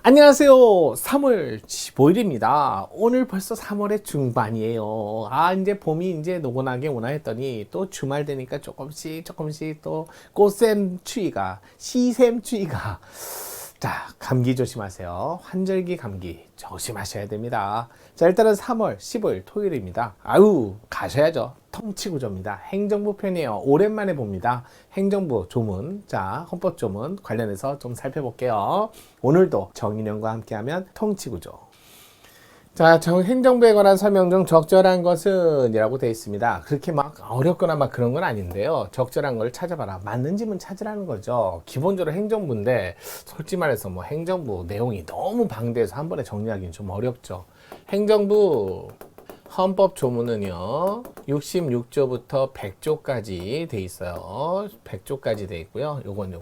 안녕하세요. 3월 15일입니다. 오늘 벌써 3월의 중반이에요. 이제 봄이 이제 노곤하게 오나 했더니 또 주말 되니까 조금씩 또 꽃샘 추위가, 시샘 추위가. 자, 감기 조심하세요. 환절기 감기 조심하셔야 됩니다. 자, 일단은 3월 15일 토요일입니다. 가셔야죠. 통치구조입니다. 행정부 편이에요. 오랜만에 봅니다. 행정부 조문, 자, 헌법 조문 관련해서 좀 살펴볼게요. 오늘도 정인영과 함께하면 통치구조. 자, 행정부에 관한 설명 중 적절한 것은 이라고 되어 있습니다. 그렇게 막 어렵거나 막 그런 건 아닌데요. 적절한 걸 찾아봐라. 맞는 집은 찾으라는 거죠. 기본적으로 행정부인데 솔직히 말해서 뭐 행정부 내용이 너무 방대해서 한 번에 정리하기는 좀 어렵죠. 행정부 헌법 조문은요 66조부터 100조까지 돼 있어요. 100조까지 돼 있고요. 요건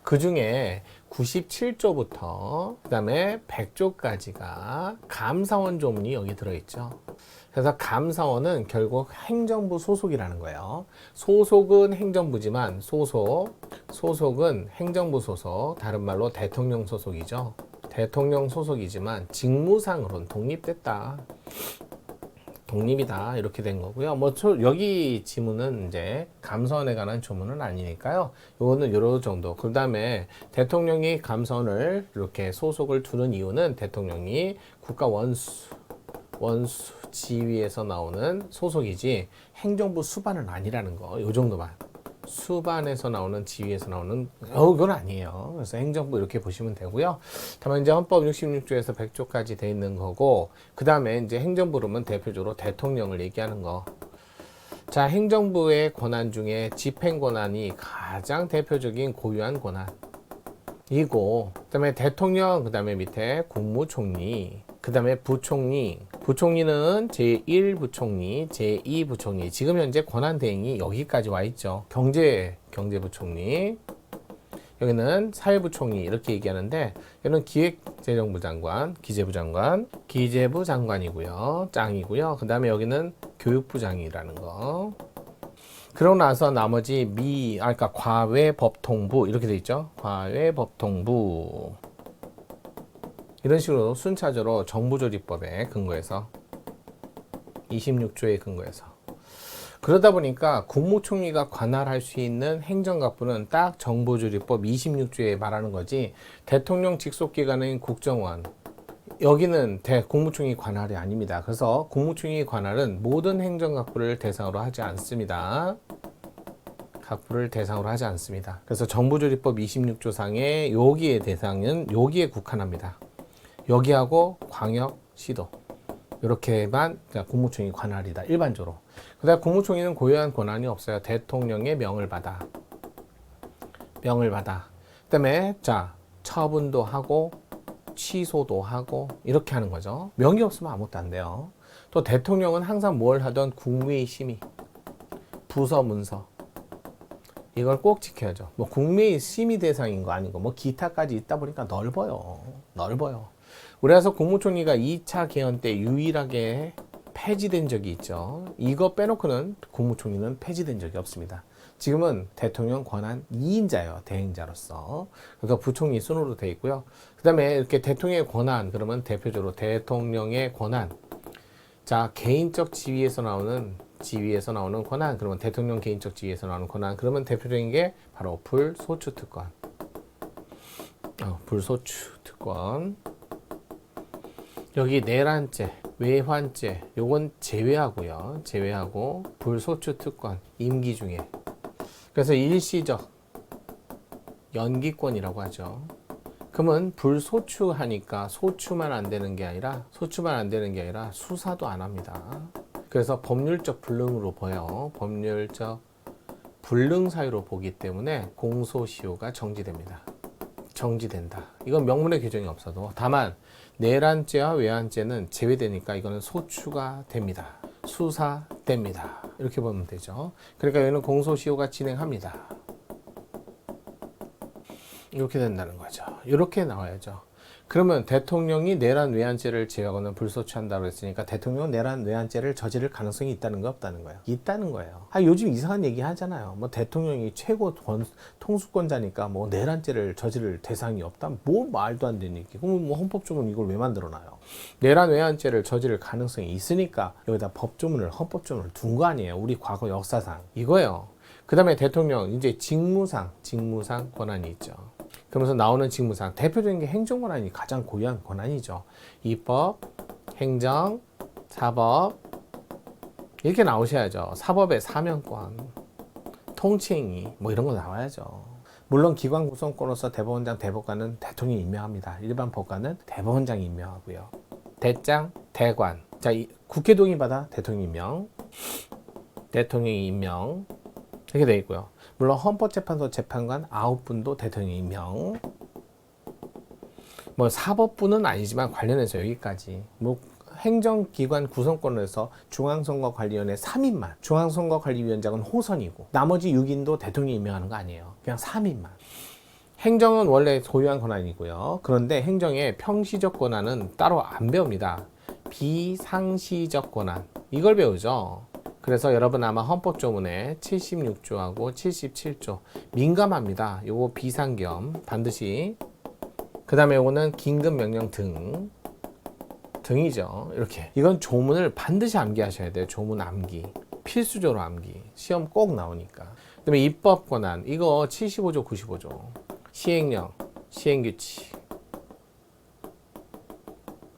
그 중에 97조부터 그 다음에 100조까지가 감사원 조문이 여기 들어있죠. 그래서 감사원은 결국 행정부 소속이라는 거예요. 소속은 행정부지만 소속은 행정부 소속, 다른 말로 대통령 소속이죠. 대통령 소속이지만 직무상으로는 독립됐다. 독립이다. 이렇게 된 거고요. 여기 지문은 이제 감사원에 관한 조문은 아니니까요. 요거는 요런 정도. 그 다음에 대통령이 감사원을 이렇게 소속을 두는 이유는 대통령이 국가 원수 지위에서 나오는 소속이지 행정부 수반은 아니라는 거. 요 정도만. 수반에서 나오는 지위에서 나오는 그건 아니에요. 그래서 행정부 이렇게 보시면 되고요. 다만 이제 헌법 66조에서 100조까지 돼 있는 거고, 그 다음에 이제 행정부 그러면 대표적으로 대통령을 얘기하는 거. 자, 행정부의 권한 중에 집행 권한이 가장 대표적인 고유한 권한이고, 그 다음에 대통령, 그 다음에 밑에 국무총리, 그 다음에 부총리는 제1부총리, 제2부총리. 지금 현재 권한 대행이 여기까지 와 있죠. 경제부총리. 여기는 사회부총리 이렇게 얘기하는데, 여기는 기획재정부 장관, 기재부 장관이고요. 짱이고요. 그 다음에 여기는 교육부장이라는 거. 그러고 나서 나머지 과외법통부 이렇게 돼 있죠. 과외법통부. 이런 식으로 순차적으로 정부조직법에 근거해서 26조에 근거해서 그러다 보니까 국무총리가 관할할 수 있는 행정각부는 딱 정부조직법 26조에 말하는 거지, 대통령 직속기관인 국정원 여기는 국무총리 관할이 아닙니다. 그래서 국무총리 관할은 모든 행정각부를 대상으로 하지 않습니다. 그래서 정부조직법 26조 상의 여기의 대상은 여기에 국한합니다. 여기하고 광역, 시도 이렇게만 국무총리 관할이다. 일반적으로. 그다음 국무총리는 고유한 권한이 없어요. 대통령의 명을 받아. 그다음에 처분도 하고 취소도 하고 이렇게 하는 거죠. 명이 없으면 아무것도 안 돼요. 또 대통령은 항상 뭘 하던 국무회의 심의, 부서 문서 이걸 꼭 지켜야죠. 국무회의 심의 대상인 거 아니고 기타까지 있다 보니까 넓어요. 그래서 국무총리가 2차 개헌 때 유일하게 폐지된 적이 있죠. 이거 빼놓고는 국무총리는 폐지된 적이 없습니다. 지금은 대통령 권한 2인자예요. 대행자로서. 그래서 부총리 순으로 되어 있고요. 그 다음에 이렇게 대통령의 권한, 그러면 대표적으로 대통령의 권한. 자, 개인적 지위에서 나오는 권한, 그러면 대통령 개인적 지위에서 나오는 권한, 그러면 대표적인 게 바로 불소추특권. 불소추특권. 여기 내란죄, 외환죄, 요건 제외하고 불소추특권, 임기 중에. 그래서 일시적 연기권이라고 하죠. 그러면 불소추하니까 소추만 안 되는 게 아니라 수사도 안 합니다. 그래서 법률적 불능으로 보여. 법률적 불능 사유로 보기 때문에 공소시효가 정지된다. 이건 명문의 규정이 없어도. 다만 내란죄와 외환죄는 제외되니까 이거는 소추가 됩니다. 수사됩니다. 이렇게 보면 되죠. 그러니까 여기는 공소시효가 진행합니다. 이렇게 된다는 거죠. 이렇게 나와야죠. 그러면 대통령이 내란 외환죄를 제하고는 불소추한다고 했으니까 대통령은 내란 외환죄를 저지를 가능성이 있다는 거 없다는 거예요? 있다는 거예요. 요즘 이상한 얘기 하잖아요. 뭐 대통령이 최고 통수권자니까 뭐 내란죄를 저지를 대상이 없다? 뭐 말도 안 되는 얘기. 그럼 뭐 헌법조문 이걸 왜 만들어놔요? 내란 외환죄를 저지를 가능성이 있으니까 여기다 법조문을 헌법조문을 둔 거 아니에요? 우리 과거 역사상 이거예요. 그 다음에 대통령 이제 직무상 권한이 있죠. 그러면서 나오는 직무상 대표적인 게 행정권한이 가장 고유한 권한이죠. 입법, 행정, 사법 이렇게 나오셔야죠. 사법의 사면권, 통치행위 뭐 이런 거 나와야죠. 물론 기관 구성권으로서 대법원장, 대법관은 대통령이 임명합니다. 일반 법관은 대법원장이 임명하고요. 대장, 대관. 자, 국회 동의받아 대통령 임명, 대통령이 임명 이렇게 되어 있고요. 물론 헌법재판소 재판관 9분도 대통령 임명. 뭐 사법부는 아니지만 관련해서 여기까지. 뭐 행정기관 구성권에서 중앙선거관리위원회 3인만. 중앙선거관리위원장은 호선이고 나머지 6인도 대통령이 임명하는 거 아니에요. 그냥 3인만. 행정은 원래 소유한 권한이고요. 그런데 행정의 평시적 권한은 따로 안 배웁니다. 비상시적 권한. 이걸 배우죠. 그래서 여러분 아마 헌법조문에 76조하고 77조 민감합니다. 요거 비상겸 반드시. 그 다음에 요거는 긴급명령 등이죠. 이렇게 이건 조문을 반드시 암기하셔야 돼요. 조문 암기 필수적으로 암기. 시험 꼭 나오니까. 그 다음에 입법권한 이거 75조 95조 시행령 시행규칙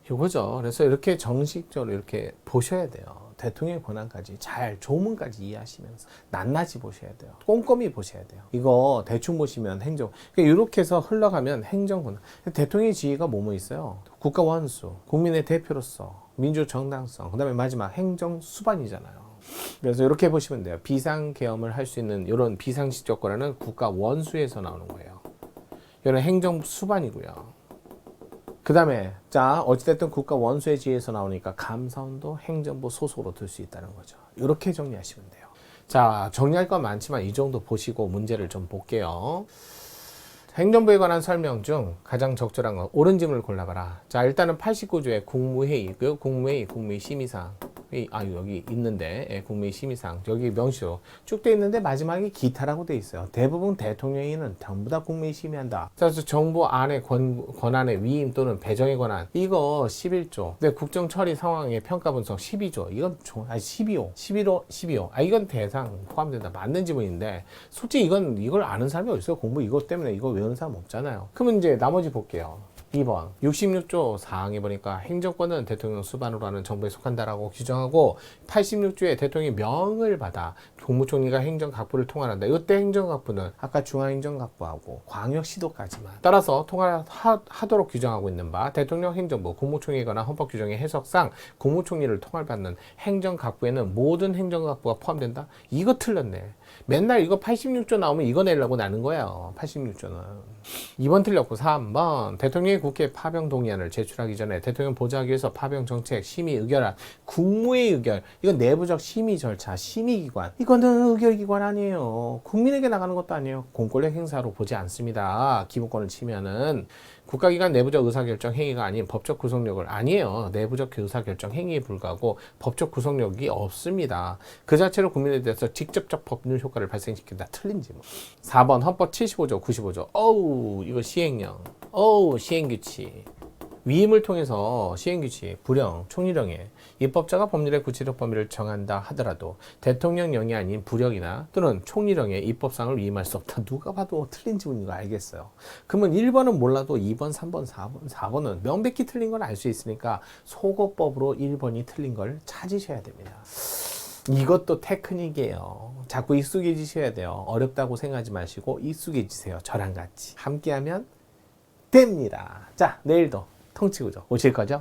이거죠. 그래서 이렇게 정식적으로 이렇게 보셔야 돼요. 대통령의 권한까지 잘 조문까지 이해하시면서 낱낱이 보셔야 돼요. 꼼꼼히 보셔야 돼요. 이거 대충 보시면 행정 그러니까 이렇게 해서 흘러가면 행정권한 대통령의 지위가 뭐뭐 있어요? 국가 원수, 국민의 대표로서 민주 정당성, 그 다음에 마지막 행정 수반이잖아요. 그래서 이렇게 보시면 돼요. 비상계엄을 할 수 있는 이런 비상시적 권한은 국가 원수에서 나오는 거예요. 이런 행정 수반이고요. 그 다음에 자 어찌됐든 국가 원수의 지위에서 나오니까 감사원도 행정부 소속으로 들 수 있다는 거죠. 이렇게 정리하시면 돼요. 자 정리할 건 많지만 이 정도 보시고 문제를 좀 볼게요. 행정부에 관한 설명 중 가장 적절한 건 옳은 질문을 골라봐라. 자 일단은 89조의 국무회의, 국무회의 심의사항 여기 있는데 국무회의 심의사항 여기 명시로 쭉 돼 있는데 마지막에 기타라고 돼 있어요. 대부분 대통령회의는 전부 다 국무회의 심의한다. 그래서 정부 안의 권한의 위임 또는 배정의 권한 이거 11조. 근데 국정 처리 상황의 평가 분석 12조. 이건 12호. 이건 대상 포함된다. 맞는 지문인데 솔직히 이걸 아는 사람이 어딨어요? 공부 이것 때문에 이거 외우는 사람 없잖아요. 그러면 이제 나머지 볼게요. 2번 66조 사항에 보니까 행정권은 대통령 수반으로 하는 정부에 속한다라고 규정하고 86조에 대통령이 명을 받아 국무총리가 행정각부를 통할한다. 이때 행정각부는 아까 중앙행정각부하고 광역시도까지만 따라서 통할하도록 규정하고 있는 바 대통령 행정부 국무총리거나 헌법규정의 해석상 국무총리를 통할받는 행정각부에는 모든 행정각부가 포함된다. 이거 틀렸네. 맨날 이거 86조 나오면 이거 내려고 나는 거예요. 86조는 2번 틀렸고 3번 대통령이 국회 파병 동의안을 제출하기 전에 대통령 보좌하기 위해서 파병 정책 심의 의결안 국무회의 의결 이건 내부적 심의 절차 심의기관 이거는 의결기관 아니에요. 국민에게 나가는 것도 아니에요. 공권력 행사로 보지 않습니다. 기본권을 침해하는 국가기관 내부적 의사결정 행위가 아닌 법적 구속력을 아니에요. 내부적 의사결정 행위에 불과하고 법적 구속력이 없습니다. 그 자체로 국민에 대해서 직접적 법률 효과를 발생시킨다. 틀린지 뭐. 4번 헌법 75조 95조 이거 시행령 시행규칙 위임을 통해서 시행규칙, 불령, 총리령에 입법자가 법률의 구체적 범위를 정한다 하더라도 대통령령이 아닌 부령이나 또는 총리령에 입법상을 위임할 수 없다. 누가 봐도 틀린 지문인 거 알겠어요. 그러면 1번은 몰라도 2번, 3번, 4번은 명백히 틀린 걸 알 수 있으니까 소거법으로 1번이 틀린 걸 찾으셔야 됩니다. 이것도 테크닉이에요. 자꾸 익숙해지셔야 돼요. 어렵다고 생각하지 마시고 익숙해지세요. 저랑 같이 함께하면 됩니다. 자, 내일도 통치구조 오실 거죠?